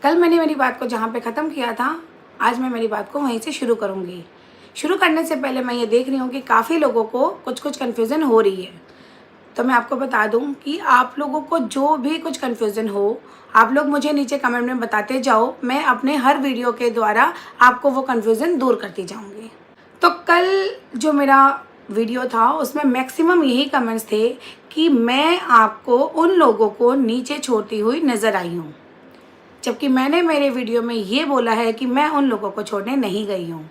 कल मैंने मेरी बात को जहाँ पे ख़त्म किया था, आज मैं मेरी बात को वहीं से शुरू करूँगी। शुरू करने से पहले मैं ये देख रही हूँ कि काफ़ी लोगों को कुछ कन्फ्यूज़न हो रही है। तो मैं आपको बता दूँ कि आप लोगों को जो भी कुछ कन्फ्यूज़न हो, आप लोग मुझे नीचे कमेंट में बताते जाओ। मैं अपने हर वीडियो के द्वारा आपको वो कन्फ्यूज़न दूर करती जाऊँगी। तो कल जो मेरा वीडियो था उसमें मैक्सिमम यही कमेंट्स थे कि मैं आपको उन लोगों को नीचे छोड़ती हुई नज़र आई हूँ, जबकि मैंने मेरे वीडियो में ये बोला है कि मैं उन लोगों को छोड़ने नहीं गई हूँ।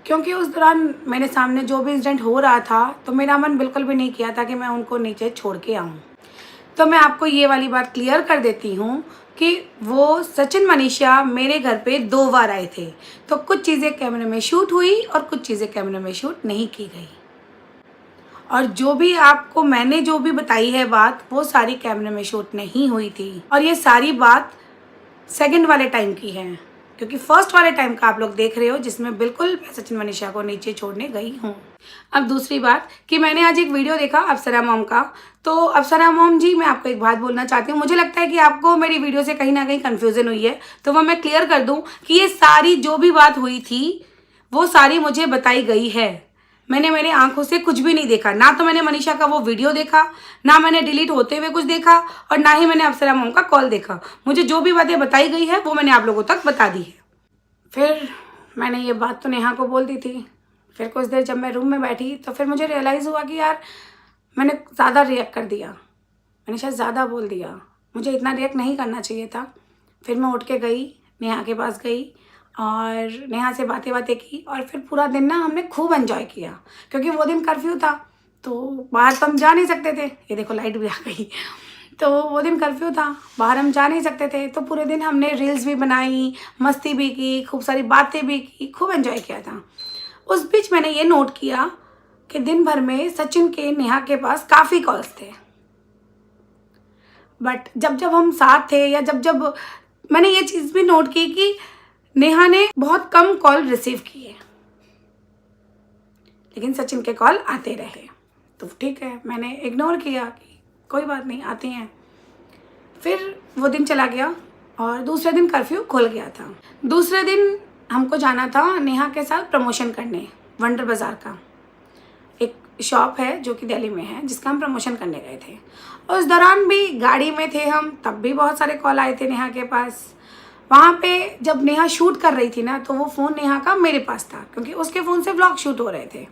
क्योंकि उस दौरान मेरे सामने जो भी इंसिडेंट हो रहा था तो मेरा मन बिल्कुल भी नहीं किया था कि मैं उनको नीचे छोड़ के आऊँ। तो मैं आपको ये वाली बात क्लियर कर देती हूँ कि वो सचिन मनीषा मेरे घर पे 2 बार आए थे। तो कुछ चीज़ें कैमरे में शूट हुई और कुछ चीज़ें कैमरे में शूट नहीं की गई। और जो भी आपको मैंने जो भी बताई है बात, वो सारी कैमरे में शूट नहीं हुई थी। और ये सारी बात सेकंड वाले टाइम की है, क्योंकि फर्स्ट वाले टाइम का आप लोग देख रहे हो जिसमें बिल्कुल मैं सचिन मनीषा को नीचे छोड़ने गई हूँ। अब दूसरी बात कि मैंने आज एक वीडियो देखा अप्सरा मॉम का। तो अप्सरा मॉम जी, मैं आपको एक बात बोलना चाहती हूँ। मुझे लगता है कि आपको मेरी वीडियो से कहीं ना कहीं कन्फ्यूज़न हुई है, तो वो मैं क्लियर कर दूँ कि ये सारी जो भी बात हुई थी वो सारी मुझे बताई गई है। मैंने मेरे आंखों से कुछ भी नहीं देखा, ना तो मैंने मनीषा का वो वीडियो देखा, ना मैंने डिलीट होते हुए कुछ देखा, और ना ही मैंने अप्सरा मॉम का कॉल देखा। मुझे जो भी बातें बताई गई है वो मैंने आप लोगों तक बता दी है। फिर मैंने ये बात तो नेहा को बोल दी थी। फिर कुछ देर जब मैं रूम में बैठी तो फिर मुझे रियलाइज़ हुआ कि यार मैंने ज़्यादा रिएक्ट कर दिया, मैंने शायद ज़्यादा बोल दिया, मुझे इतना रिएक्ट नहीं करना चाहिए था। फिर मैं उठ के गई, नेहा के पास गई और नेहा से बातें की, और फिर पूरा दिन ना हमने खूब एंजॉय किया। क्योंकि वो दिन कर्फ्यू था तो बाहर तो हम जा नहीं सकते थे। ये देखो लाइट भी आ गई। तो वो दिन कर्फ्यू था, बाहर हम जा नहीं सकते थे, तो पूरे दिन हमने रील्स भी बनाई, मस्ती भी की, खूब सारी बातें भी की, खूब एंजॉय किया था। उस बीच मैंने ये नोट किया कि दिन भर में सचिन के नेहा के पास काफ़ी कॉल्स थे, बट जब जब हम साथ थे या जब मैंने ये चीज़ भी नोट की कि नेहा ने बहुत कम कॉल रिसीव किए, लेकिन सचिन के कॉल आते रहे। तो ठीक है, मैंने इग्नोर किया कि कोई बात नहीं, आते हैं। फिर वो दिन चला गया और दूसरे दिन कर्फ्यू खुल गया था। दूसरे दिन हमको जाना था नेहा के साथ प्रमोशन करने, वंडर बाज़ार का एक शॉप है जो कि दिल्ली में है, जिसका हम प्रमोशन करने गए थे। उस दौरान भी गाड़ी में थे हम, तब भी बहुत सारे कॉल आए थे नेहा के पास। वहाँ पे जब नेहा शूट कर रही थी ना, तो वो फ़ोन नेहा का मेरे पास था, क्योंकि उसके फ़ोन से व्लॉग शूट हो रहे थे।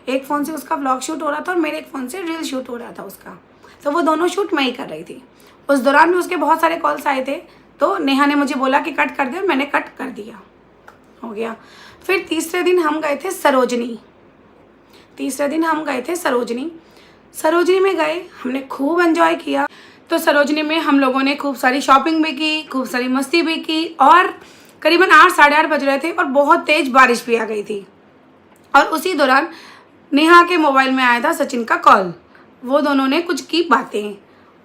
एक फ़ोन से उसका व्लॉग शूट हो रहा था और मेरे एक फ़ोन से रील शूट हो रहा था उसका। तो वो दोनों शूट मैं ही कर रही थी। उस दौरान भी उसके बहुत सारे कॉल्स आए थे, तो नेहा ने मुझे बोला कि कट कर दे, और मैंने कट कर दिया, हो गया। फिर तीसरे दिन हम गए थे सरोजनी। सरोजनी में गए, हमने खूब एंजॉय किया। तो सरोजनी में हम लोगों ने खूब सारी शॉपिंग भी की, खूब सारी मस्ती भी की, और करीबन 8 साढ़े 8 बज रहे थे और बहुत तेज़ बारिश भी आ गई थी। और उसी दौरान नेहा के मोबाइल में आया था सचिन का कॉल। वो दोनों ने कुछ की बातें,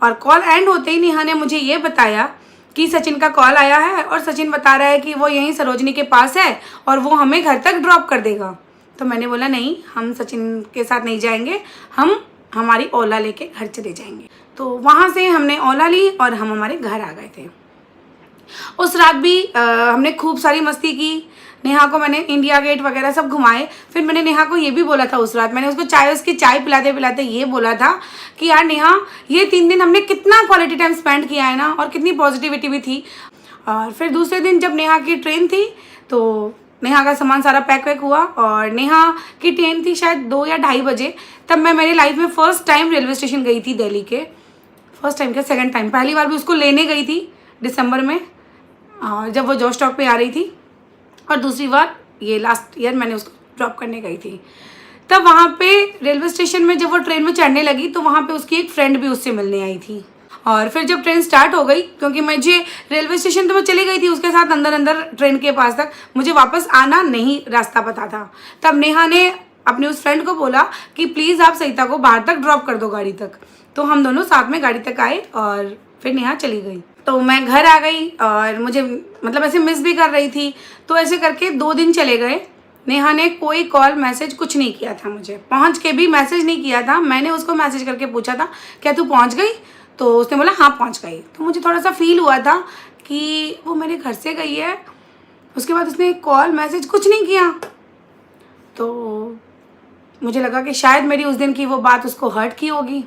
और कॉल एंड होते ही नेहा ने मुझे ये बताया कि सचिन का कॉल आया है और सचिन बता रहा है कि वो यहीं सरोजनी के पास है और वो हमें घर तक ड्रॉप कर देगा। तो मैंने बोला नहीं, हम सचिन के साथ नहीं जाएंगे, हम हमारी ओला लेके घर चले जाएंगे। तो वहाँ से हमने ओला ली और हम हमारे घर आ गए थे। उस रात भी हमने खूब सारी मस्ती की। नेहा को मैंने इंडिया गेट वगैरह सब घुमाए। फिर मैंने नेहा को ये भी बोला था उस रात, मैंने उसको उसकी चाय पिलाते पिलाते ये बोला था कि यार नेहा, ये 3 दिन हमने कितना क्वालिटी टाइम स्पेंड किया है ना, और कितनी पॉजिटिविटी भी थी। और फिर दूसरे दिन जब नेहा की ट्रेन थी, तो नेहा का सामान सारा पैक वैक हुआ, और नेहा की ट्रेन थी शायद 2 या 2:30 बजे। तब मैं मेरी लाइफ में फ़र्स्ट टाइम रेलवे स्टेशन गई थी दिल्ली के। फर्स्ट टाइम क्या, सेकंड टाइम। पहली बार भी उसको लेने गई थी दिसंबर में, जब वो जॉश स्टॉक पे आ रही थी, और दूसरी बार ये लास्ट ईयर मैंने उसको ड्रॉप करने गई थी। तब वहाँ पे रेलवे स्टेशन में जब वो ट्रेन में चढ़ने लगी, तो वहाँ पे उसकी एक फ्रेंड भी उससे मिलने आई थी। और फिर जब ट्रेन स्टार्ट हो गई, क्योंकि मुझे रेलवे स्टेशन तो मैं चली गई थी उसके साथ अंदर ट्रेन के पास तक, मुझे वापस आना नहीं रास्ता पता था। तब नेहा ने अपने उस फ्रेंड को बोला कि प्लीज़ आप सरिता को बाहर तक ड्रॉप कर दो गाड़ी तक। तो हम दोनों साथ में गाड़ी तक आए और फिर नेहा चली गई। तो मैं घर आ गई और मुझे मतलब ऐसे मिस भी कर रही थी। तो ऐसे करके 2 दिन चले गए। नेहा ने कोई कॉल मैसेज कुछ नहीं किया था, मुझे पहुंच के भी मैसेज नहीं किया था। मैंने उसको मैसेज करके पूछा था क्या तू पहुंच गई, तो उसने बोला हाँ पहुंच गई। तो मुझे थोड़ा सा फील हुआ था कि वो मेरे घर से गई है, उसके बाद उसने कॉल मैसेज कुछ नहीं किया। तो मुझे लगा कि शायद मेरी उस दिन की वो बात उसको हर्ट की होगी।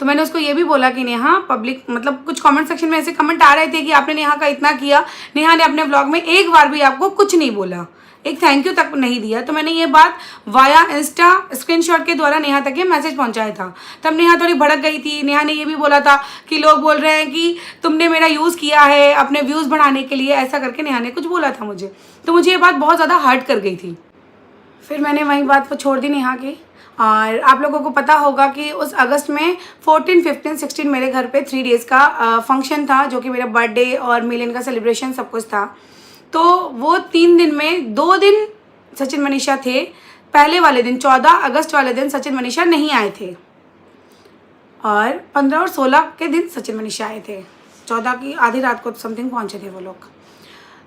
तो मैंने उसको ये भी बोला कि नेहा, पब्लिक मतलब कुछ कमेंट सेक्शन में ऐसे कमेंट आ रहे थे कि आपने नेहा का इतना किया, नेहा ने अपने ब्लॉग में एक बार भी आपको कुछ नहीं बोला, एक थैंक यू तक नहीं दिया। तो मैंने ये बात वाया इंस्टा स्क्रीनशॉट के द्वारा नेहा तक ये मैसेज पहुंचाया था। तब नेहा थोड़ी भड़क गई थी। नेहा ने ये भी बोला था कि लोग बोल रहे हैं कि तुमने मेरा यूज़ किया है अपने व्यूज़ बढ़ाने के लिए, ऐसा करके नेहा ने कुछ बोला था मुझे। तो मुझे ये बात बहुत ज़्यादा हर्ट कर गई थी। फिर मैंने वही बात को छोड़ दी नेहा की। और आप लोगों को पता होगा कि उस अगस्त में 14, 15, 16 मेरे घर पे 3 डेज़ का फंक्शन था, जो कि मेरा बर्थडे और मिलन का सेलिब्रेशन सब कुछ था। तो वो 3 दिन में 2 दिन सचिन मनीषा थे। पहले वाले दिन 14 अगस्त वाले दिन सचिन मनीषा नहीं आए थे, और 15 और 16 के दिन सचिन मनीषा आए थे। 14 की आधी रात को समथिंग पहुँचे थे वो लोग।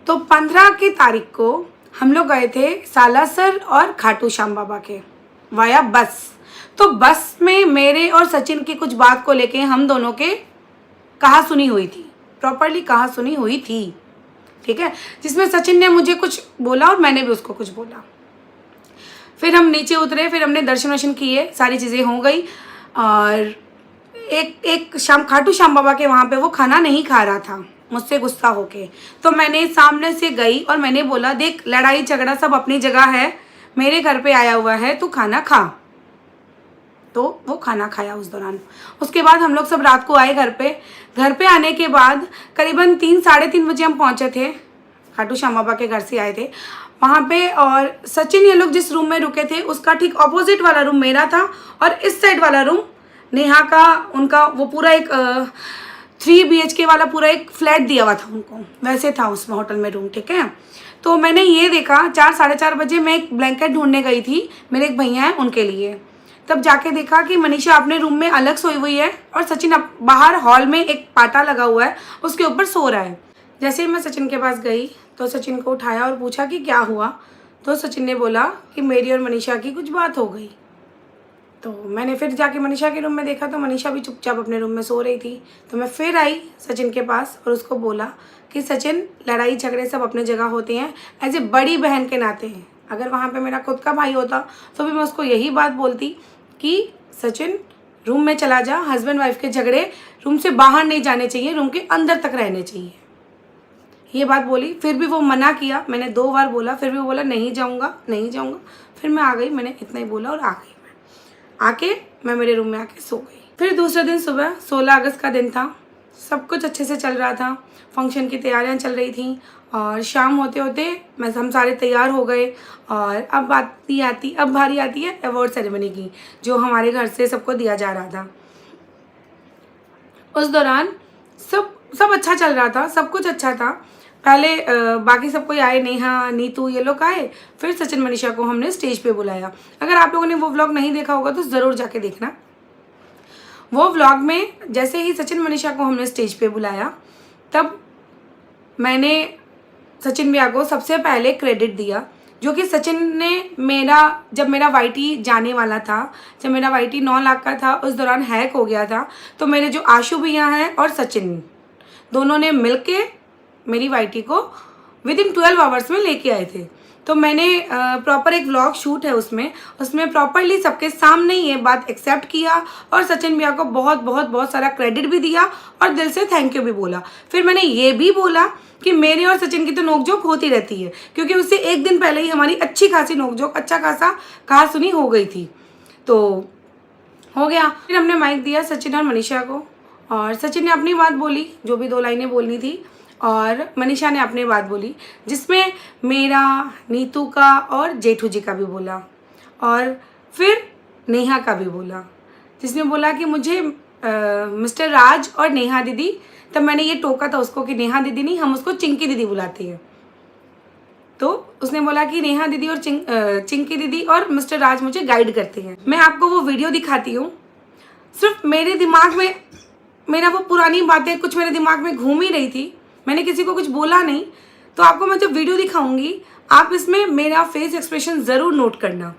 तो 15 की तारीख को हम लोग गए थे सालासर और खाटू श्याम बाबा के वाया बस। तो बस में मेरे और सचिन की कुछ बात को लेके हम दोनों के कहा सुनी हुई थी, प्रॉपरली कहा सुनी हुई थी, ठीक है, जिसमें सचिन ने मुझे कुछ बोला और मैंने भी उसको कुछ बोला। फिर हम नीचे उतरे, फिर हमने दर्शन वर्शन किए, सारी चीज़ें हो गई। और एक शाम खाटू श्याम बाबा के वहाँ पे वो खाना नहीं खा रहा था मुझसे गुस्सा होके। तो मैंने सामने से गई और मैंने बोला, देख लड़ाई झगड़ा सब अपनी जगह है, मेरे घर पे आया हुआ है, तू खाना खा। तो वो खाना खाया उस दौरान। उसके बाद हम लोग सब रात को आए घर पे। घर पे आने के बाद करीबन 3, साढ़े 3 बजे हम पहुंचे थे, खाटू श्याम बाबा के घर से आए थे वहाँ पे। और सचिन ये लोग जिस रूम में रुके थे उसका ठीक ऑपोजिट वाला रूम मेरा था, और इस साइड वाला रूम नेहा का, उनका वो पूरा एक 3 BHK वाला पूरा एक फ्लैट दिया हुआ था उनको, वैसे था उसमें होटल में रूम, ठीक है। तो मैंने ये देखा 4, साढ़े 4 बजे मैं एक ब्लैंकेट ढूंढने गई थी, मेरे एक भैया हैं उनके लिए। तब जाके देखा कि मनीषा अपने रूम में अलग सोई हुई है और सचिन बाहर हॉल में एक पाटा लगा हुआ है उसके ऊपर सो रहा है। जैसे ही मैं सचिन के पास गई तो सचिन को उठाया और पूछा कि क्या हुआ। तो सचिन ने बोला कि मेरी और मनीषा की कुछ बात हो गई। तो मैंने फिर जाके मनीषा के रूम में देखा तो मनीषा भी चुपचाप अपने रूम में सो रही थी। तो मैं फिर आई सचिन के पास और उसको बोला कि सचिन, लड़ाई झगड़े सब अपने जगह होते हैं, एज ए बड़ी बहन के नाते हैं। अगर वहाँ पे मेरा खुद का भाई होता तो भी मैं उसको यही बात बोलती कि सचिन रूम में चला जा, हस्बैंड वाइफ के झगड़े रूम से बाहर नहीं जाने चाहिए, रूम के अंदर तक रहने चाहिए। ये बात बोली, फिर भी वो मना किया। मैंने 2 बार बोला, फिर भी वो बोला नहीं जाऊँगा नहीं जाऊँगा। फिर मैं आ गई, मैंने इतना ही बोला और आ गई। मैं मेरे रूम में आके सो गई। फिर दूसरे दिन सुबह 16 अगस्त का दिन था, सब कुछ अच्छे से चल रहा था, फंक्शन की तैयारियां चल रही थी। और शाम होते होते हम सारे तैयार हो गए। और अब बारी आती है अवार्ड सेरेमनी की, जो हमारे घर से सबको दिया जा रहा था। उस दौरान सब अच्छा चल रहा था, सब कुछ अच्छा था। पहले बाकी सब कोई आए, नेहा, नीतू, ये लोग आए। फिर सचिन मनीषा को हमने स्टेज पे बुलाया। अगर आप लोगों ने वो व्लॉग नहीं देखा होगा तो ज़रूर जाके देखना। वो व्लॉग में जैसे ही सचिन मनीषा को हमने स्टेज पे बुलाया, तब मैंने सचिन भैया को सबसे पहले क्रेडिट दिया, जो कि सचिन ने जब मेरा वाईटी जाने वाला था, जब मेरा वाईटी 9 लाख का था, उस दौरान हैक हो गया था। तो मेरे जो आशु भैया हैं और सचिन दोनों ने मिलके मेरी वाईटी को विदिन 12 आवर्स में लेके आए थे। तो मैंने प्रॉपर एक व्लॉग शूट है उसमें प्रॉपरली सबके सामने ये बात एक्सेप्ट किया और सचिन भैया को बहुत सारा क्रेडिट भी दिया और दिल से थैंक यू भी बोला। फिर मैंने ये भी बोला कि मेरे और सचिन की तो नोकझोंक होती रहती है, क्योंकि उससे एक दिन पहले ही हमारी अच्छी खासी नोकझोंक, अच्छा खासा कहा सुनी हो गई थी। तो हो गया। फिर हमने माइक दिया सचिन और मनीषा को, और सचिन ने अपनी बात बोली, जो भी 2 लाइनें बोलनी थी, और मनीषा ने अपनी बात बोली, जिसमें मेरा, नीतू का और जेठू जी का भी बोला, और फिर नेहा का भी बोला, जिसमें बोला कि मुझे मिस्टर राज और नेहा दीदी, तब मैंने ये टोका था उसको कि नेहा दीदी नहीं, हम उसको चिंकी दीदी बुलाते हैं। तो उसने बोला कि नेहा दीदी और चिंकी दीदी और मिस्टर राज मुझे गाइड करते हैं। मैं आपको वो वीडियो दिखाती हूँ। सिर्फ मेरे दिमाग में मेरा वो पुरानी बातें कुछ मेरे दिमाग में घूम ही रही थी, मैंने किसी को कुछ बोला नहीं। तो आपको मैं जब वीडियो दिखाऊंगी, आप इसमें मेरा फेस एक्सप्रेशन ज़रूर नोट करना,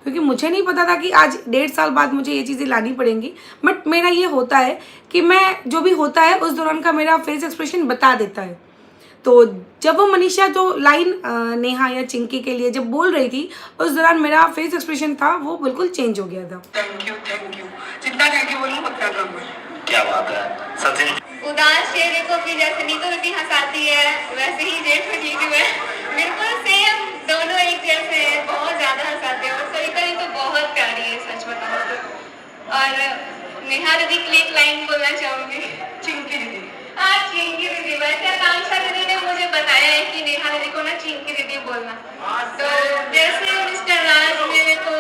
क्योंकि मुझे नहीं पता था कि आज 1.5 साल बाद मुझे ये चीज़ें लानी पड़ेंगी। बट मेरा ये होता है कि मैं जो भी होता है उस दौरान का मेरा फेस एक्सप्रेशन बता देता है। तो जब वो मनीषा जो लाइन नेहा या चिंकी के लिए जब बोल रही थी, उस दौरान मेरा फेस एक्सप्रेशन था वो बिल्कुल चेंज हो गया था। थैंक यू जितना थैंक यू बोलूँ उतना कम है। क्या बात है सचिन। उदास चेहरे को भी जैसे नीतू दीदी हंसाती है वैसे ही जेठमनी जी है, बिल्कुल सेम, दोनों एक जैसे हैं, बहुत ज्यादा हंसाते हैं। और सरिता जी तो बहुत प्यारी है सच बताओ तो। और नेहा दीदी के लिए एक लाइन बोलना चाहूंगी। चिंकी दीदी। हाँ चिंकी दीदी, वैसे आकांक्षा दीदी ने मुझे बताया है कि नेहा दीदी को ना चिंकी दीदी बोलना। तो जैसे मिस्टर राज मेरे को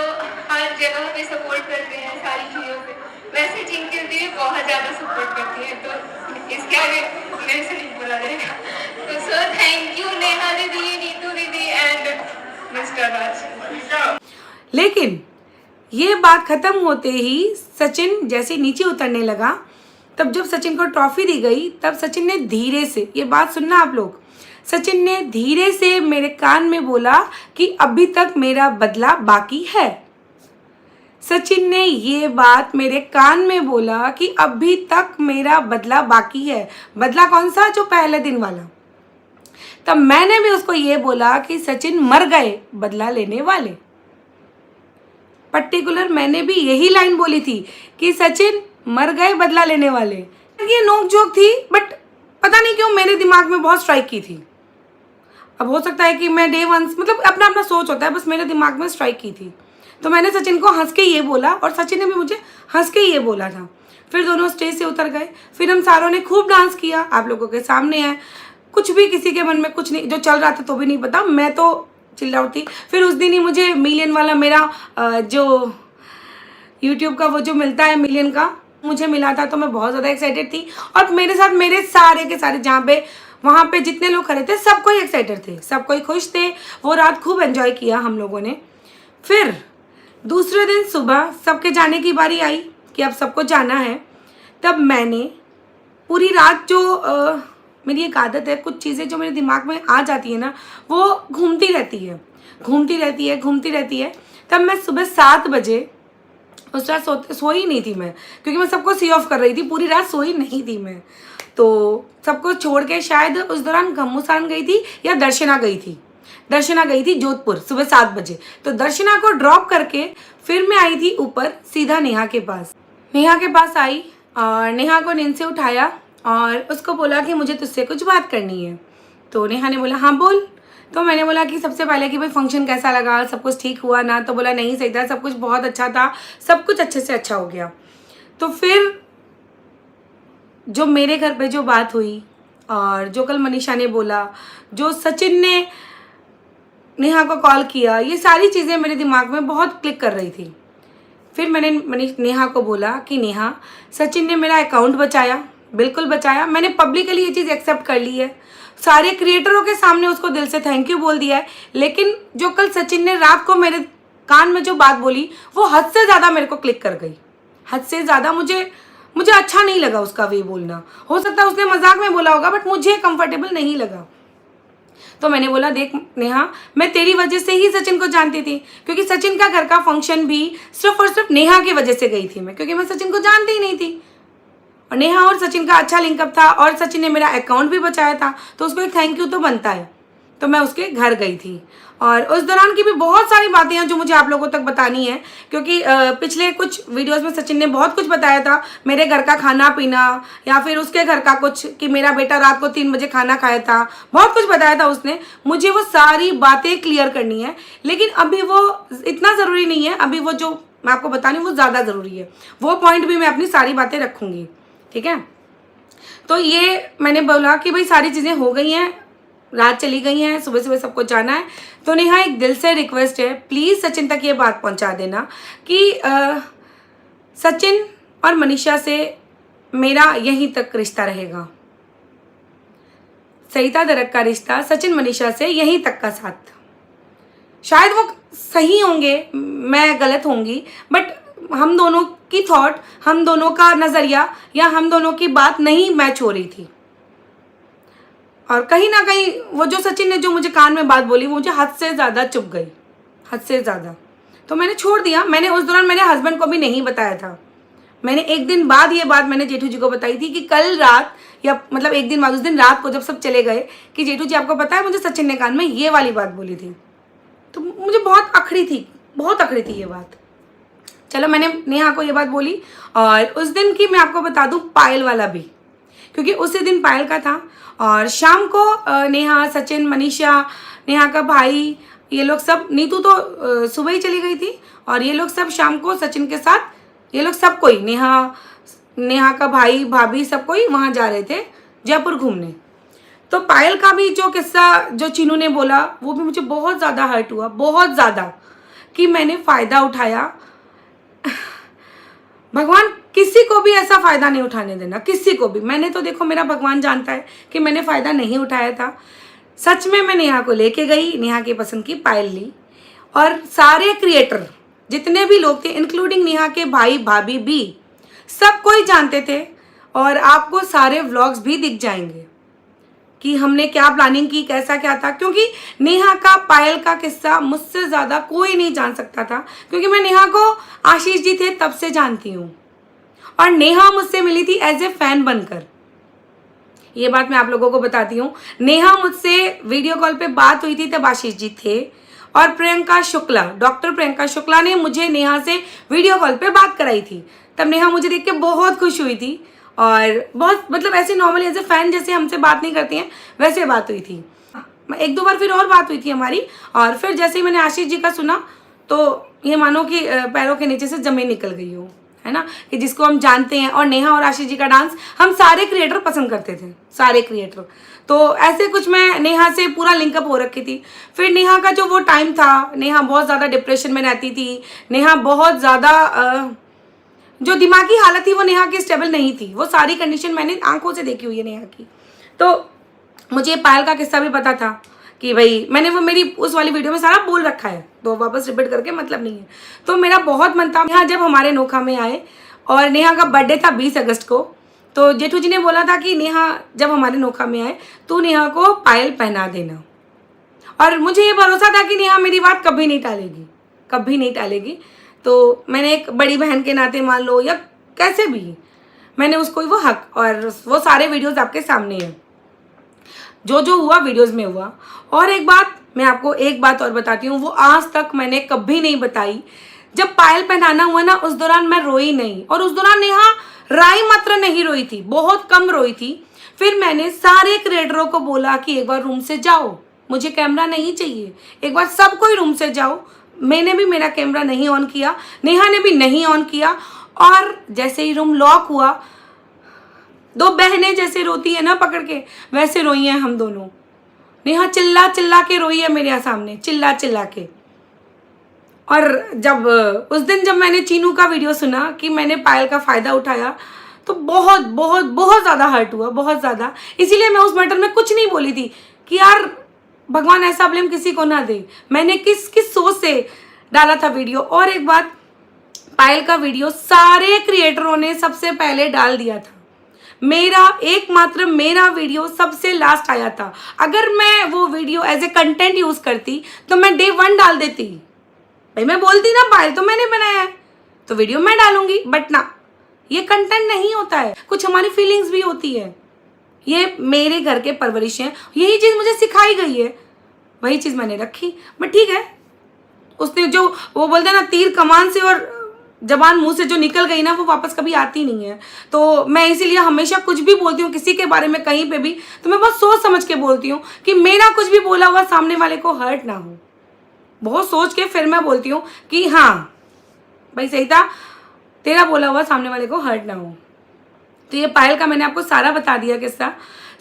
हर जगह पे सपोर्ट करते हैं सारी चीज़ों पे, वैसे चिंकी दीदी भी बहुत ज़्यादा सपोर्ट करती है। तो इसके आगे मेरे से नहीं बोला जाएगा। तो सो थैंक यू नेहा दीदी, नीतू दीदी एंड मिस्टर राज। लेकिन ये बात खत्म होते ही सचिन जैसे नीचे उतरने लगा, तब जब सचिन को ट्रॉफी दी गई तब सचिन ने धीरे से, ये बात सुनना आप लोग, सचिन ने धीरे से मेरे कान में बोला कि अभी तक मेरा बदला बाकी है। सचिन ने ये बात मेरे कान में बोला कि अभी तक मेरा बदला बाकी है। बदला कौन सा? जो पहले दिन वाला। तब मैंने भी उसको ये बोला कि सचिन मर गए बदला लेने वाले। पर्टिकुलर मैंने भी यही लाइन बोली थी कि सचिन मर गए बदला लेने वाले। ये नोक जोक थी, बट पता नहीं क्यों मेरे दिमाग में बहुत स्ट्राइक की थी। अब हो सकता है कि मैं डे वन, मतलब अपना अपना सोच होता है, बस मेरे दिमाग में स्ट्राइक की थी। तो मैंने सचिन को हंस के ये बोला और सचिन ने भी मुझे हंस के ये बोला था। फिर दोनों स्टेज से उतर गए। फिर हम सारों ने खूब डांस किया, आप लोगों के सामने है। कुछ भी किसी के मन में कुछ नहीं, जो चल रहा था तो भी नहीं पता, मैं तो चिल्ला रही थी। फिर उस दिन ही मुझे मिलियन वाला मेरा जो यूट्यूब का वो जो मिलता है मिलियन का, मुझे मिला था। तो मैं बहुत ज़्यादा एक्साइटेड थी और मेरे साथ मेरे सारे के सारे जहाँ पे वहाँ पे जितने लोग खड़े थे सब कोई एक्साइटेड थे, सब कोई खुश थे। वो रात खूब एंजॉय किया हम लोगों ने। फिर दूसरे दिन सुबह सबके जाने की बारी आई कि अब सबको जाना है। तब मैंने पूरी रात जो मेरी एक आदत है, कुछ चीज़ें जो मेरे दिमाग में आ जाती है ना, वो घूमती रहती है। तब मैं सुबह 7 बजे, उस रात सोई नहीं थी मैं, क्योंकि मैं सबको सी ऑफ कर रही थी, पूरी रात सोई नहीं थी मैं। तो सबको छोड़ के शायद उस दौरान घम्मूसान गई थी या दर्शना गई थी जोधपुर सुबह 7 बजे। तो दर्शना को ड्रॉप करके फिर मैं आई थी ऊपर सीधा नेहा के पास आई और नेहा को नींद से उठाया और उसको बोला कि मुझे तुझसे कुछ बात करनी है। तो नेहा ने बोला हाँ बोल। तो मैंने बोला कि सबसे पहले कि भाई फंक्शन कैसा लगा, सब कुछ ठीक हुआ ना? तो बोला नहीं सही था, सब कुछ बहुत अच्छा था, सब कुछ अच्छे से अच्छा हो गया। तो फिर जो मेरे घर पे जो बात हुई और जो कल मनीषा ने बोला, जो सचिन ने नेहा को कॉल किया, ये सारी चीज़ें मेरे दिमाग में बहुत क्लिक कर रही थी। फिर मैंने नेहा को बोला कि नेहा, सचिन ने मेरा अकाउंट बचाया, बिल्कुल बचाया। मैंने पब्लिकली ये चीज़ एक्सेप्ट कर ली है, सारे क्रिएटरों के सामने उसको दिल से थैंक यू बोल दिया है। लेकिन जो कल सचिन ने रात को मेरे कान में जो बात बोली, वो हद से ज़्यादा मेरे को क्लिक कर गई, हद से ज़्यादा। मुझे अच्छा नहीं लगा उसका वे बोलना। हो सकता है उसने मजाक में बोला होगा, बट मुझे कंफर्टेबल नहीं लगा। तो मैंने बोला देख नेहा, मैं तेरी वजह से ही सचिन को जानती थी, क्योंकि सचिन का घर का फंक्शन भी सिर्फ और सिर्फ नेहा की वजह से गई थी मैं, क्योंकि मैं सचिन को जानती ही नहीं थी। और नेहा और सचिन का अच्छा लिंकअप था और सचिन ने मेरा अकाउंट भी बचाया था, तो उसको एक थैंक यू तो बनता है। तो मैं उसके घर गई थी और उस दौरान की भी बहुत सारी बातें हैं जो मुझे आप लोगों तक बतानी है, क्योंकि पिछले कुछ वीडियोस में सचिन ने बहुत कुछ बताया था, मेरे घर का खाना पीना या फिर उसके घर का कुछ, कि मेरा बेटा रात को 3 बजे खाना खाया था, बहुत कुछ बताया था उसने। मुझे वो सारी बातें क्लियर करनी है, लेकिन अभी वो इतना ज़रूरी नहीं है। अभी वो जो मैं आपको बता रही हूँ वो ज़्यादा ज़रूरी है, वो पॉइंट भी मैं अपनी सारी बातें रखूँगी, ठीक है। तो ये मैंने बोला कि भाई सारी चीज़ें हो गई हैं, रात चली गई हैं, सुबह सुबह सबको जाना है। तो नेहा एक दिल से रिक्वेस्ट है, प्लीज़ सचिन तक ये बात पहुंचा देना कि सचिन और मनीषा से मेरा यहीं तक रिश्ता रहेगा। सरिता दरक का रिश्ता सचिन मनीषा से यहीं तक का साथ। शायद वो सही होंगे, मैं गलत होंगी, बट हम दोनों की थॉट, हम दोनों का नज़रिया या हम दोनों की बात नहीं मैच हो रही थी। और कहीं ना कहीं वो जो सचिन ने जो मुझे कान में बात बोली, वो मुझे हद से ज़्यादा चुभ गई, हद से ज़्यादा। तो मैंने छोड़ दिया। मैंने उस दौरान मेरे हस्बैंड को भी नहीं बताया था। मैंने एक दिन बाद ये बात मैंने जेठू जी को बताई थी कि कल रात, या मतलब एक दिन बाद, उस दिन रात को जब सब चले गए, कि जेठू जी आपको पता है मुझे सचिन ने कान में ये वाली बात बोली थी। तो मुझे बहुत अखड़ी थी ये बात। चलो मैंने नेहा को ये बात बोली। और उस दिन की मैं आपको बता दूं पायल वाला भी, क्योंकि उसी दिन पायल का था। और शाम को नेहा, सचिन, मनीषा, नेहा का भाई, ये लोग सब, नीतू तो सुबह ही चली गई थी, और ये लोग सब शाम को सचिन के साथ, ये लोग सब कोई, नेहा का भाई, भाभी, सब कोई वहाँ जा रहे थे जयपुर घूमने। तो पायल का भी जो किस्सा जो चीनू ने बोला वो भी मुझे बहुत ज़्यादा हर्ट हुआ, बहुत ज़्यादा, कि मैंने फ़ायदा उठाया। भगवान किसी को भी ऐसा फ़ायदा नहीं उठाने देना, किसी को भी। मैंने तो देखो, मेरा भगवान जानता है कि मैंने फ़ायदा नहीं उठाया था। सच में मैं नेहा को लेके गई, नेहा की पसंद की पायल ली, और सारे क्रिएटर जितने भी लोग थे, इंक्लूडिंग नेहा के भाई भाभी भी, सब कोई जानते थे। और आपको सारे व्लॉग्स भी दिख जाएंगे कि हमने क्या प्लानिंग की, कैसा क्या था। क्योंकि नेहा का, पायल का किस्सा मुझसे ज़्यादा कोई नहीं जान सकता था, क्योंकि मैं नेहा को आशीष जी थे तब से जानती हूँ, और नेहा मुझसे मिली थी एज ए फैन बनकर। ये बात मैं आप लोगों को बताती हूँ। नेहा मुझसे वीडियो कॉल पे बात हुई थी तब आशीष जी थे, और प्रियंका शुक्ला, डॉक्टर प्रियंका शुक्ला ने मुझे नेहा से वीडियो कॉल पे बात कराई थी। तब नेहा मुझे देख के बहुत खुश हुई थी, और बहुत, मतलब ऐसे नॉर्मली एज ए फैन जैसे हमसे बात नहीं करती हैं वैसे बात हुई थी। एक दो बार फिर और बात हुई थी हमारी। और फिर जैसे ही मैंने आशीष जी का सुना तो ये मानो कि पैरों के नीचे से ज़मीन निकल गई हो, है ना, कि जिसको हम जानते हैं। और नेहा और आशीष जी का डांस हम सारे क्रिएटर पसंद करते थे, सारे क्रिएटर। तो ऐसे कुछ मैं नेहा से पूरा लिंकअप हो रखी थी। फिर नेहा का जो वो टाइम था, नेहा बहुत ज़्यादा डिप्रेशन में रहती थी। नेहा बहुत ज़्यादा, जो दिमागी हालत थी वो नेहा की स्टेबल नहीं थी। वो सारी कंडीशन मैंने आंखों से देखी हुई है नेहा की। तो मुझे पायल का किस्सा भी पता था कि भाई, मैंने वो मेरी उस वाली वीडियो में सारा बोल रखा है, तो वापस रिपीट करके मतलब नहीं है। तो मेरा बहुत मन था, नेहा जब हमारे नोखा में आए, और नेहा का बर्थडे था 20 अगस्त को, तो जेठू जी ने बोला था कि नेहा जब हमारे नोखा में आए तो नेहा को पायल पहना देना। और मुझे ये भरोसा था कि नेहा मेरी बात कभी नहीं टालेगी, कभी नहीं टालेगी। तो मैंने एक बड़ी बहन के नाते मान लो, या कैसे भी, मैंने उसको वो हक, और वो सारे वीडियोस आपके सामने हैं, जो जो हुआ वीडियोस में हुआ। और एक बात मैं आपको, एक बात और बताती हूँ, वो आज तक मैंने कभी नहीं बताई। जब पायल पहनाना हुआ ना, उस दौरान मैं रोई नहीं, और उस दौरान नेहा राई मात्र नहीं रोई थी, बहुत कम रोई थी। फिर मैंने सारे क्रिएटरों को बोला कि एक बार रूम से जाओ, मुझे कैमरा नहीं चाहिए, एक बार सब कोई रूम से जाओ। मैंने भी मेरा कैमरा नहीं ऑन किया, नेहा ने भी नहीं ऑन किया। और जैसे ही रूम लॉक हुआ, दो बहनें जैसे रोती है ना पकड़ के, वैसे रोई हैं हम दोनों। नेहा चिल्ला चिल्ला के रोई है मेरे सामने, चिल्ला चिल्ला के। और जब उस दिन जब मैंने चीनू का वीडियो सुना कि मैंने पायल का फ़ायदा उठाया, तो बहुत बहुत बहुत ज़्यादा हर्ट हुआ, बहुत ज़्यादा। इसीलिए मैं उस मैटर में कुछ नहीं बोली थी कि यार भगवान ऐसा ब्लेम किसी को ना दे। मैंने किस सोच से डाला था वीडियो। और एक बात, पायल का वीडियो सारे क्रिएटरों ने सबसे पहले डाल दिया था, मेरा एकमात्र मेरा वीडियो सबसे लास्ट आया था। अगर मैं वो video as a content use करती तो मैं डे 1 डाल देती। भाई मैं बोलती ना पायल तो मैंने बनाया है तो वीडियो मैं डालूंगी, बट ना, ये कंटेंट नहीं होता है, कुछ हमारी फीलिंग्स भी होती है। ये मेरे घर के परवरिश है, यही चीज़ मुझे सिखाई गई है, वही चीज़ मैंने रखी। बट ठीक है, उसने जो वो बोलते हैं ना, तीर कमान से और जबान मुंह से जो निकल गई ना, वो वापस कभी आती नहीं है। तो मैं इसीलिए हमेशा कुछ भी बोलती हूँ किसी के बारे में, कहीं पे भी, तो मैं बहुत सोच समझ के बोलती हूँ कि मेरा कुछ भी बोला हुआ सामने वाले को हर्ट ना हो। बहुत सोच के फिर मैं बोलती हूँ कि हाँ भाई सही था, तेरा बोला हुआ सामने वाले को हर्ट ना हो। तो ये पायल का मैंने आपको सारा बता दिया किस्सा।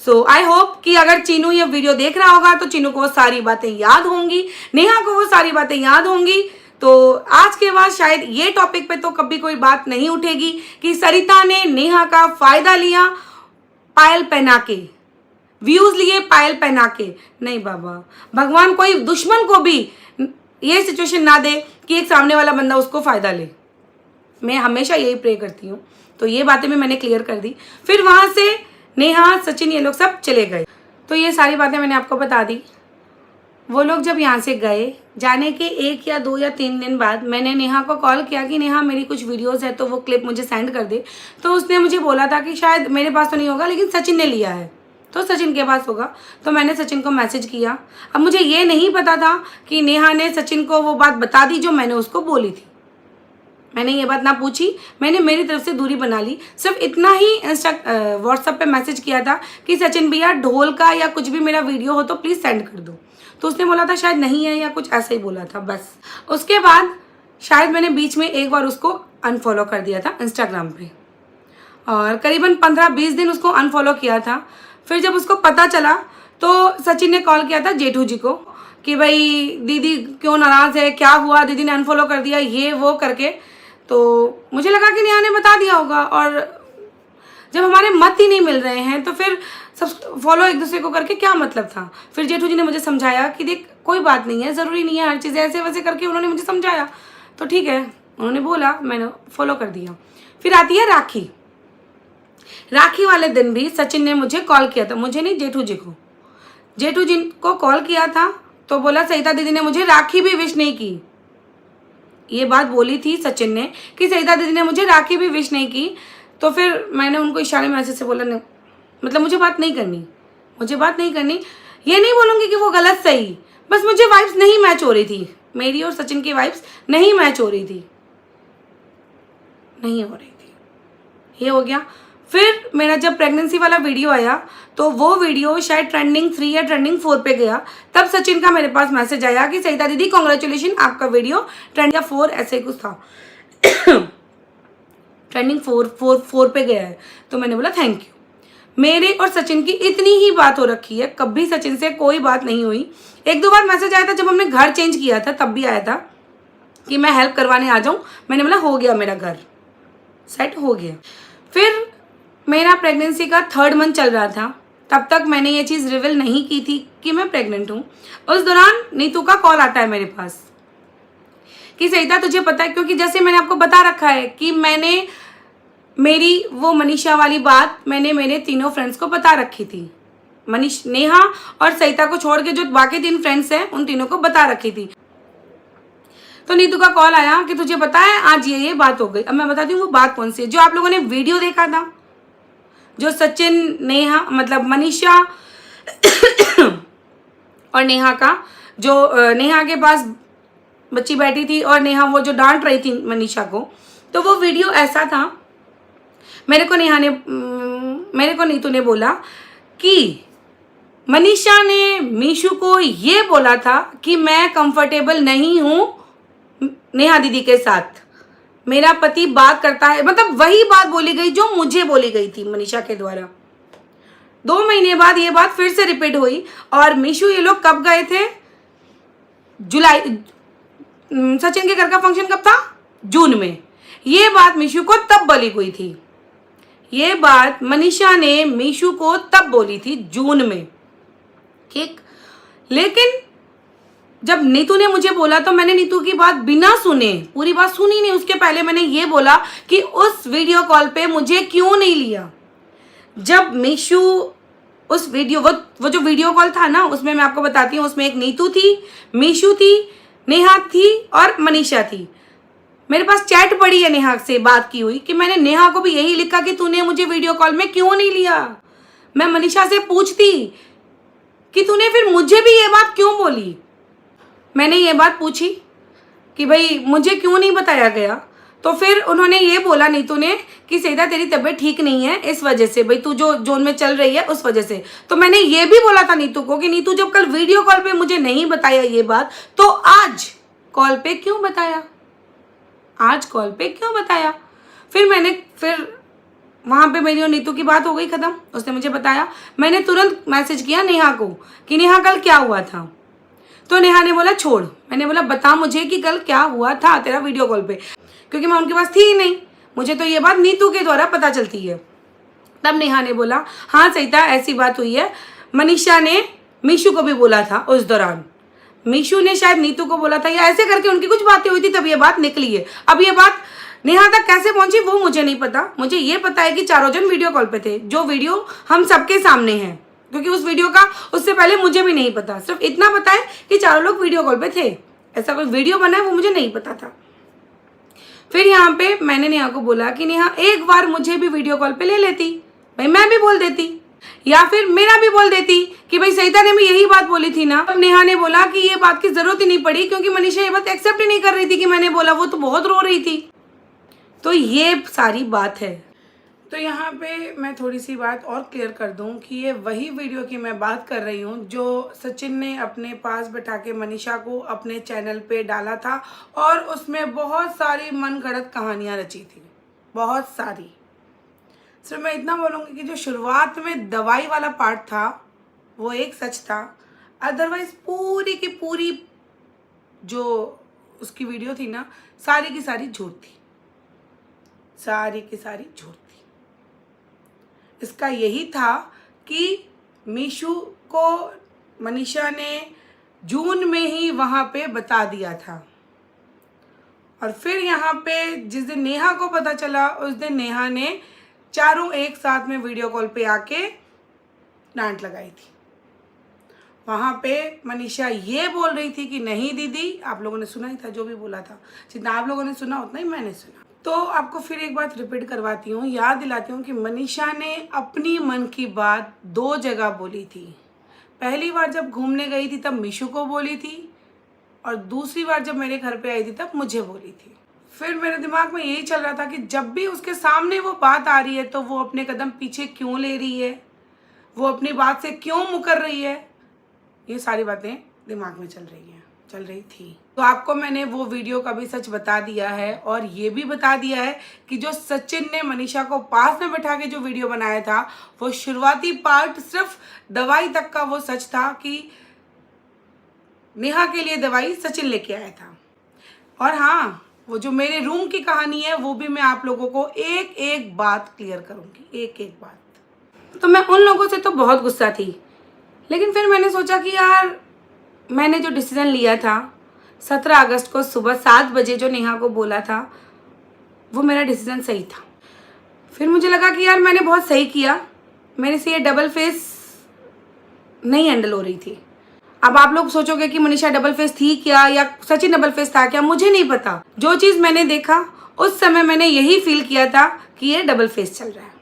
सो आई होप कि अगर चीनू ये वीडियो देख रहा होगा तो चीनू को वो सारी बातें याद होंगी, नेहा को वो सारी बातें याद होंगी। तो आज के बाद शायद ये टॉपिक पे तो कभी कोई बात नहीं उठेगी कि सरिता ने नेहा का फ़ायदा लिया पायल पहना के, व्यूज़ लिए पायल पहना के। नहीं बाबा, भगवान कोई दुश्मन को भी ये सिचुएशन ना दे कि एक सामने वाला बंदा उसको फ़ायदा ले। मैं हमेशा यही प्रे करती हूँ। तो ये बातें भी मैंने क्लियर कर दी। फिर वहाँ से नेहा, सचिन, ये लोग सब चले गए। तो ये सारी बातें मैंने आपको बता दी। वो लोग जब यहाँ से गए, जाने के 1 या 2 या 3 दिन बाद मैंने नेहा को कॉल किया कि नेहा मेरी कुछ वीडियोस है तो वो क्लिप मुझे सेंड कर दे। तो उसने मुझे बोला था कि शायद मेरे पास तो नहीं होगा लेकिन सचिन ने लिया है तो सचिन के पास होगा। तो मैंने सचिन को मैसेज किया। अब मुझे ये नहीं पता था कि नेहा ने सचिन को वो बात बता दी जो मैंने उसको बोली थी। मैंने ये बात ना पूछी, मैंने मेरी तरफ से दूरी बना ली। सिर्फ इतना ही व्हाट्सएप पे मैसेज किया था कि सचिन भैया ढोल का या कुछ भी मेरा वीडियो हो तो प्लीज़ सेंड कर दो। तो उसने बोला था शायद नहीं है या कुछ ऐसा ही बोला था बस। उसके बाद शायद मैंने बीच में एक बार उसको अनफॉलो कर दिया था इंस्टाग्राम पे और करीबन 15-20 दिन उसको अनफॉलो किया था। फिर जब उसको पता चला तो सचिन ने कॉल किया था जेठू जी को कि भाई दीदी क्यों नाराज़ है, क्या हुआ, दीदी ने अनफॉलो कर दिया ये वो करके। तो मुझे लगा कि नेहा ने बता दिया होगा और जब हमारे मत ही नहीं मिल रहे हैं तो फिर सब फॉलो एक दूसरे को करके क्या मतलब था। फिर जेठू जी ने मुझे समझाया कि देख कोई बात नहीं है, ज़रूरी नहीं है हर चीज़ ऐसे वैसे करके उन्होंने मुझे समझाया। तो ठीक है, उन्होंने बोला, मैंने फॉलो कर दिया। फिर आती है राखी। राखी वाले दिन भी सचिन ने मुझे कॉल किया था, मुझे नहीं जेठू जी को। जेठू जी को कॉल किया था तो बोला सरिता दीदी ने मुझे राखी भी विश नहीं की। ये बात बोली थी सचिन ने कि सरिता दीदी ने मुझे राखी भी विश नहीं की। तो फिर मैंने उनको इशारे में ऐसे से बोला नहीं, मतलब मुझे बात नहीं करनी, मुझे बात नहीं करनी। ये नहीं बोलूँगी कि वो गलत सही, बस मुझे वाइब्स नहीं मैच हो रही थी, मेरी और सचिन की वाइब्स नहीं मैच हो रही थी, नहीं हो रही थी। ये हो गया। फिर मेरा जब प्रेगनेंसी वाला वीडियो आया तो वो वीडियो शायद ट्रेंडिंग 3 या ट्रेंडिंग 4 पे गया। तब सचिन का मेरे पास मैसेज आया कि सरिता दीदी कॉन्ग्रेचुलेशन, आपका वीडियो ट्रेंड या 4 ऐसे कुछ था ट्रेंडिंग 4 पे गया है। तो मैंने बोला थैंक यू। मेरे और सचिन की इतनी ही बात हो रखी है, कभी सचिन से कोई बात नहीं हुई। 1-2 बार मैसेज आया था जब हमने घर चेंज किया था, तब भी आया था कि मैं हेल्प करवाने आ जाऊँ। मैंने बोला हो गया, मेरा घर सेट हो गया। फिर मेरा प्रेगनेंसी का 3rd मंथ चल रहा था, तब तक मैंने ये चीज़ रिवील नहीं की थी कि मैं प्रेग्नेंट हूँ। उस दौरान नीतू का कॉल आता है मेरे पास कि सरिता तुझे पता है, क्योंकि जैसे मैंने आपको बता रखा है कि मैंने मेरी वो मनीषा वाली बात मैंने मेरे तीनों फ्रेंड्स को बता रखी थी। नेहा और सरिता को छोड़ के जो बाकी 3 फ्रेंड्स हैं उन तीनों को बता रखी थी। तो नीतू का कॉल आया कि तुझे पता है आज ये बात हो गई। अब मैं बताती हूँ वो बात कौन सी है। जो आप लोगों ने वीडियो देखा था, जो सचिन, नेहा, मतलब मनीषा और नेहा का, जो नेहा के पास बच्ची बैठी थी और नेहा वो जो डांट रही थी मनीषा को, तो वो वीडियो ऐसा था। मेरे को नीतू ने बोला कि मनीषा ने मीशू को ये बोला था कि मैं कंफर्टेबल नहीं हूँ नेहा दीदी के साथ, मेरा पति बात करता है, मतलब वही बात बोली गई जो मुझे बोली गई थी मनीषा के द्वारा। 2 महीने बाद ये बात फिर से रिपीट हुई। और मीशू ये लोग कब गए थे? जुलाई, सचिन के घर का फंक्शन कब था? जून में। ये बात मीशू को तब बोली गई थी, ये बात मनीषा ने मीशू को तब बोली थी जून में, ठीक। लेकिन जब नीतू ने मुझे बोला तो मैंने नीतू की बात बिना सुने, पूरी बात सुनी नहीं, उसके पहले मैंने ये बोला कि उस वीडियो कॉल पे मुझे क्यों नहीं लिया। जब मीशू उस वीडियो वो जो वीडियो कॉल था ना, उसमें मैं आपको बताती हूँ, उसमें एक नीतू थी, मीशू थी, नेहा थी और मनीषा थी। मेरे पास चैट पड़ी है नेहा से बात की हुई कि मैंने नेहा को भी यही लिखा कि तूने मुझे वीडियो कॉल में क्यों नहीं लिया। मैं मनीषा से पूछती कि तूने फिर मुझे भी ये बात क्यों बोली। मैंने ये बात पूछी कि भाई मुझे क्यों नहीं बताया गया। तो फिर उन्होंने ये बोला नीतू ने कि सरिता तेरी तबीयत ठीक नहीं है, इस वजह से, भाई तू जो जोन में चल रही है उस वजह से। तो मैंने ये भी बोला था नीतू को कि नीतू जब कल वीडियो कॉल पे मुझे नहीं बताया ये बात, तो आज कॉल पे क्यों बताया, आज कॉल पे क्यों बताया। फिर वहाँ पे मेरी और नीतू की बात हो गई ख़त्म। उसने मुझे बताया, मैंने तुरंत मैसेज किया नेहा को कि नेहा कल क्या हुआ था। तो नेहा ने बोला छोड़। मैंने बोला बता मुझे कि कल क्या हुआ था तेरा वीडियो कॉल पे, क्योंकि मैं उनके पास थी ही नहीं, मुझे तो ये बात नीतू के द्वारा पता चलती है। तब नेहा ने बोला हाँ सरिता ऐसी बात हुई है, मनीषा ने मीशू को भी बोला था उस दौरान, मीशू ने शायद नीतू को बोला था या ऐसे करके उनकी कुछ बातें हुई थी, तब ये बात निकली है। अब ये बात नेहा तक कैसे पहुंची वो मुझे नहीं पता। मुझे ये पता है कि चारों जन वीडियो कॉल पे थे, जो वीडियो हम सबके सामने है, क्योंकि उस वीडियो का उससे पहले मुझे भी नहीं पता, सिर्फ इतना पता है कि चारों लोग वीडियो कॉल पे थे, ऐसा कोई वीडियो बना है वो मुझे नहीं पता था। फिर यहाँ पे मैंने नेहा को बोला कि नेहा एक बार मुझे भी वीडियो कॉल पे ले लेती, भाई मैं भी बोल देती, या फिर मेरा भी बोल देती कि भाई सहिता ने भी यही बात बोली थी ना। अब नेहा ने बोला कि ये बात की जरूरत ही नहीं पड़ी क्योंकि मनीषा ये बात एक्सेप्ट ही नहीं कर रही थी कि मैंने बोला, वो तो बहुत रो रही थी। तो ये सारी बात है। तो यहाँ पे मैं थोड़ी सी बात और क्लियर कर दूँ कि ये वही वीडियो की मैं बात कर रही हूँ जो सचिन ने अपने पास बैठा के मनीषा को अपने चैनल पे डाला था और उसमें बहुत सारी मनगढ़ंत कहानियाँ रची थी, बहुत सारी। सिर्फ मैं इतना बोलूँगी कि जो शुरुआत में दवाई वाला पार्ट था वो एक सच था, अदरवाइज पूरी की पूरी जो उसकी वीडियो थी ना, सारी की सारी झूठ थी, सारी की सारी झूठ थी। इसका यही था कि मीशू को मनीषा ने जून में ही वहाँ पे बता दिया था और फिर यहाँ पे जिस दिन नेहा को पता चला उस दिन नेहा ने चारों एक साथ में वीडियो कॉल पे आके डांट लगाई थी। वहाँ पे मनीषा ये बोल रही थी कि नहीं दीदी, आप लोगों ने सुना ही था जो भी बोला था, जितना आप लोगों ने सुना उतना ही मैंने सुना। तो आपको फिर एक बात रिपीट करवाती हूँ, याद दिलाती हूँ कि मनीषा ने अपनी मन की बात 2 जगह बोली थी। पहली बार जब घूमने गई थी तब मीशू को बोली थी और दूसरी बार जब मेरे घर पे आई थी तब मुझे बोली थी। फिर मेरे दिमाग में यही चल रहा था कि जब भी उसके सामने वो बात आ रही है तो वो अपने कदम पीछे क्यों ले रही है, वो अपनी बात से क्यों मुकर रही है, ये सारी बातें दिमाग में चल रही थी। तो आपको मैंने वो वीडियो का भी सच बता दिया है और ये भी बता दिया है कि जो सचिन ने मनीषा को पास में बैठा के जो वीडियो बनाया था वो शुरुआती पार्ट सिर्फ दवाई तक का वो सच था कि नेहा के लिए दवाई सचिन लेके आया था। और हाँ, वो जो मेरे रूम की कहानी है वो भी मैं आप लोगों को एक एक बात क्लियर करूँगी, एक एक बात। तो मैं उन लोगों से तो बहुत गुस्सा थी, लेकिन फिर मैंने सोचा कि यार मैंने जो डिसीज़न लिया था 17 अगस्त को सुबह 7 बजे जो नेहा को बोला था वो मेरा डिसीज़न सही था। फिर मुझे लगा कि यार मैंने बहुत सही किया, मेरे से ये डबल फेस नहीं हैंडल हो रही थी। अब आप लोग सोचोगे कि मनीषा डबल फेस थी क्या या सचिन डबल फेस था क्या, मुझे नहीं पता। जो चीज़ मैंने देखा उस समय मैंने यही फील किया था कि ये डबल फेस चल रहा है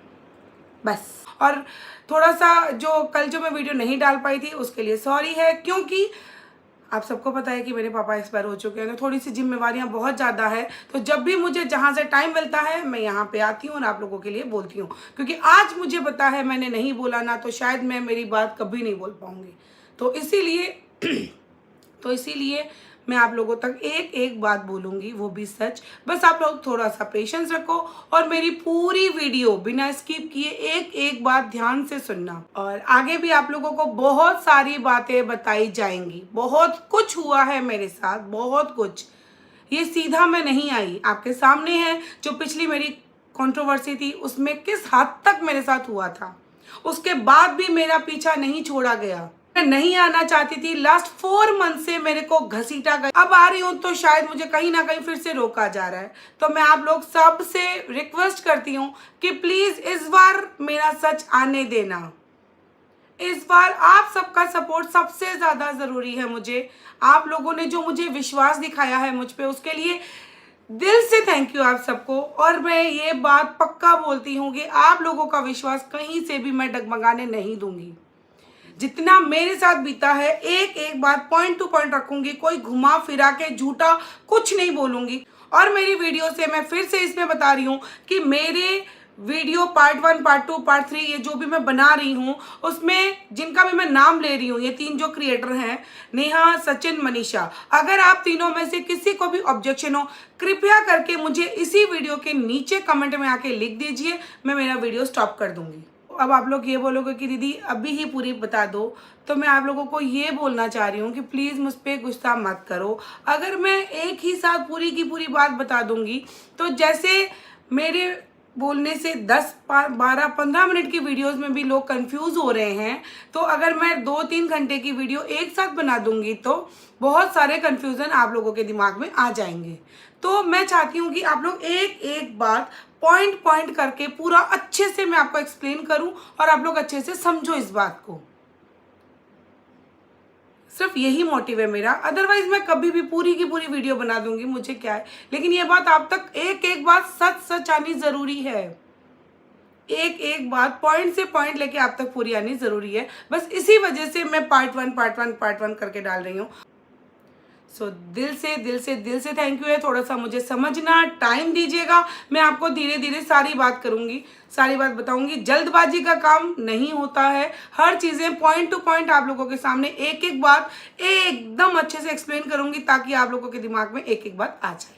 बस। और थोड़ा सा जो कल जो मैं वीडियो नहीं डाल पाई थी उसके लिए सॉरी है, क्योंकि आप सबको पता है कि मेरे पापा एक्सपायर हो चुके हैं तो थोड़ी सी जिम्मेवारियां बहुत ज़्यादा है। तो जब भी मुझे जहाँ से टाइम मिलता है मैं यहाँ पे आती हूँ और आप लोगों के लिए बोलती हूँ, क्योंकि आज मुझे पता है मैंने नहीं बोला ना तो शायद मैं मेरी बात कभी नहीं बोल पाऊँगी। तो इसीलिए मैं आप लोगों तक एक एक बात बोलूँगी, वो भी सच। बस आप लोग थोड़ा सा पेशेंस रखो और मेरी पूरी वीडियो बिना स्किप किए एक एक बात ध्यान से सुनना। और आगे भी आप लोगों को बहुत सारी बातें बताई जाएंगी। बहुत कुछ हुआ है मेरे साथ, बहुत कुछ। ये सीधा मैं नहीं आई, आपके सामने है जो पिछली मेरी कंट्रोवर्सी थी उसमें किस हद तक मेरे साथ हुआ था। उसके बाद भी मेरा पीछा नहीं छोड़ा गया। मैं नहीं आना चाहती थी, लास्ट 4 मंथ से मेरे को घसीटा गया। अब आ रही हूँ तो शायद मुझे कहीं ना कहीं फिर से रोका जा रहा है। तो मैं आप लोग सब से रिक्वेस्ट करती हूँ कि प्लीज इस बार मेरा सच आने देना। इस बार आप सबका सपोर्ट सबसे ज्यादा जरूरी है मुझे। आप लोगों ने जो मुझे विश्वास दिखाया है मुझ पे, उसके लिए दिल से थैंक यू आप सबको। और मैं ये बात पक्का बोलती हूँ कि आप लोगों का विश्वास कहीं से भी मैं डगमगाने नहीं दूंगी। जितना मेरे साथ बीता है एक एक बात पॉइंट टू पॉइंट रखूंगी, कोई घुमा फिरा के झूठा कुछ नहीं बोलूंगी। और मेरी वीडियो से मैं फिर से इसमें बता रही हूँ कि मेरे वीडियो पार्ट 1, पार्ट 2, पार्ट 3 ये जो भी मैं बना रही हूँ उसमें जिनका भी मैं नाम ले रही हूँ, ये 3 जो क्रिएटर हैं, नेहा, सचिन, मनीषा, अगर आप तीनों में से किसी को भी ऑब्जेक्शन हो कृपया करके मुझे इसी वीडियो के नीचे कमेंट में आके लिख दीजिए, मैं मेरा वीडियो स्टॉप कर दूंगी। अब आप लोग ये बोलोगे कि दीदी अभी ही पूरी बता दो, तो मैं आप लोगों को ये बोलना चाह रही हूँ कि प्लीज़ मुझ पर गुस्सा मत करो। अगर मैं एक ही साथ पूरी की पूरी बात बता दूंगी तो जैसे मेरे बोलने से 10, 12, 15 मिनट की वीडियोस में भी लोग कंफ्यूज हो रहे हैं, तो अगर मैं 2-3 घंटे की वीडियो एक साथ बना दूंगी तो बहुत सारे कंफ्यूजन आप लोगों के दिमाग में आ जाएंगे। तो मैं चाहती हूँ कि आप लोग एक एक बात पॉइंट करके पूरा अच्छे से मैं आपको एक्सप्लेन करूं और आप लोग अच्छे से समझो इस बात को। सिर्फ यही मोटिव है मेरा। अदरवाइज मैं कभी भी पूरी की पूरी वीडियो बना दूंगी, मुझे क्या है, लेकिन ये बात आप तक एक एक बात सच सच आनी ज़रूरी है। एक एक बात पॉइंट से पॉइंट लेके आप तक पूरी आनी ज़रूरी है। बस इसी वजह से मैं पार्ट वन करके डाल रही हूँ। सो दिल से थैंक यू है। थोड़ा सा मुझे समझना टाइम दीजिएगा, मैं आपको धीरे धीरे सारी बात करूँगी, सारी बात बताऊँगी। जल्दबाजी का काम नहीं होता है, हर चीज़ें पॉइंट टू पॉइंट आप लोगों के सामने एक एक बात एकदम अच्छे से एक्सप्लेन करूँगी ताकि आप लोगों के दिमाग में एक एक बात आ जाए।